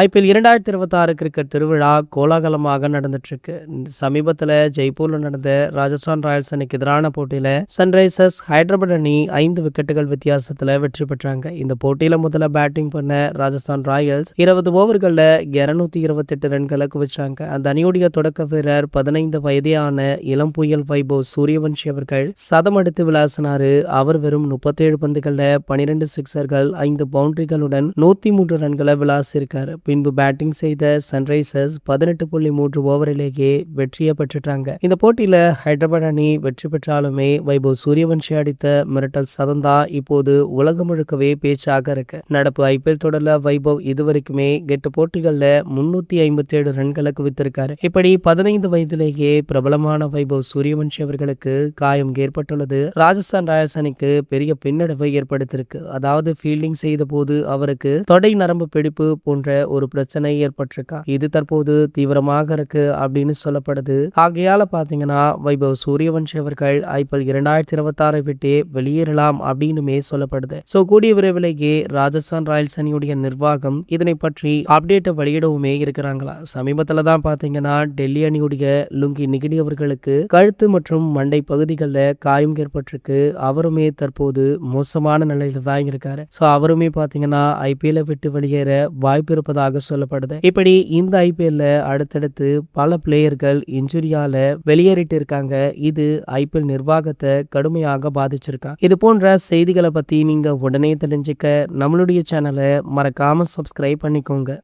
IPL 2026 cricket திருவிழா கோலாகலமாக நடந்துட்டு இருக்கு. சமீபத்தில் ஜெய்ப்பூர்ல நடந்த ராஜஸ்தான் ராயல்ஸ் அணிக்கு எதிரான போட்டியில சன்ரைசர்ஸ் ஹைதராபாத் அணி 5 விக்கெட்டுகள் வித்தியாசத்துல வெற்றி பெற்றாங்க. இந்த போட்டியில முதல்ல பேட்டிங் பண்ண ராஜஸ்தான் ராயல்ஸ் 20 ஓவர்கள்ல 228 ரன்களை குவிச்சாங்க. அந்த அணியுடைய தொடக்க வீரர் 15 வயதேயான இளம் புயல் வைபவ் சூரியவன்ஷி அவர்கள் சதம் எடுத்து விளாசினாரு. அவர் வெறும் 37 பந்துகள்ல 12 சிக்சர்கள் 5 பவுண்டரிகளுடன் 103 ரன்களை விளாசியிருக்காரு. பின்பு பேட்டிங் செய்த சன்ரைசர்ஸ் 18.3 ஓவரிலேயே வெற்றியை பெற்றுட்டாங்க. இந்த போட்டியில ஹைதராபாத் அணி வெற்றி பெற்றாலுமே வைபவ் சூரியவன்ஷி அடித்த மிரட்டல் சதம் தான் இப்போது உலகம் முழுக்கவே பேச்சாக இருக்கு. நடப்பு ஐபிஎல் தொடர்ல வைபவ் இதுவரைக்குமே 8 போட்டிகள்ல 357 ரன்களை குவித்திருக்காரு. இப்படி 15 வயதிலேயே பிரபலமான வைபவ் சூரியவன்ஷி அவர்களுக்கு காயம் ஏற்பட்டுள்ளது ராஜஸ்தான் ராயல்ஸ் அணிக்கு பெரிய பின்னடைவை ஏற்படுத்தியிருக்கு. அதாவது ஃபீல்டிங் செய்த போது அவருக்கு தொடை நரம்பு பிடிப்பு போன்ற ஒரு பிரச்சனை ஏற்பட்டிருக்கா. இது தற்போது தீவிரமாக இருக்கு அப்படின்னு சொல்லப்படுது. ஆகையால பாத்தீங்கன்னா வைபவ் சூரியவன்ஷி அவர்கள் ஐபிஎல் 2026 விட்டு வெளியேறலாம் அப்படின்னுமே சொல்லப்படுது. சோ கூடிய விரைவிலேயே ராஜஸ்தான் ராயல்ஸ் அணியுடைய நிர்வாகம் இதனை பற்றி அப்டேட் வெளியிடவுமே இருக்கிறாங்களா. சமீபத்துல தான் பாத்தீங்கன்னா டெல்லி அணியுடைய லுங்கி நிகிடி அவர்களுக்கு கழுத்து மற்றும் மண்டை பகுதிகளில் காயம் ஏற்பட்டிருக்கு. அவருமே தற்போது மோசமான நிலையில தான் இருக்காரு. சோ அவருமே பாத்தீங்கன்னா ஐபிஎல் விட்டு வெளியேற வாய்ப்பு இருப்பதாக சொல்லப்படுது. இப்படி இந்த ஐபிஎல்ல அடுத்தடுத்து பல பிளேயர்கள் இன்ஜுரியால வெளியேறிட்டு இருக்காங்க. இது ஐபிஎல் நிர்வாகத்தை கடுமையாக பாதிச்சிருக்காங்க. இது போன்ற செய்திகளை பத்தி நீங்க உடனே தெரிஞ்சுக்க நம்மளுடைய சேனலை மறக்காம சப்ஸ்கிரைப் பண்ணிக்கோங்க.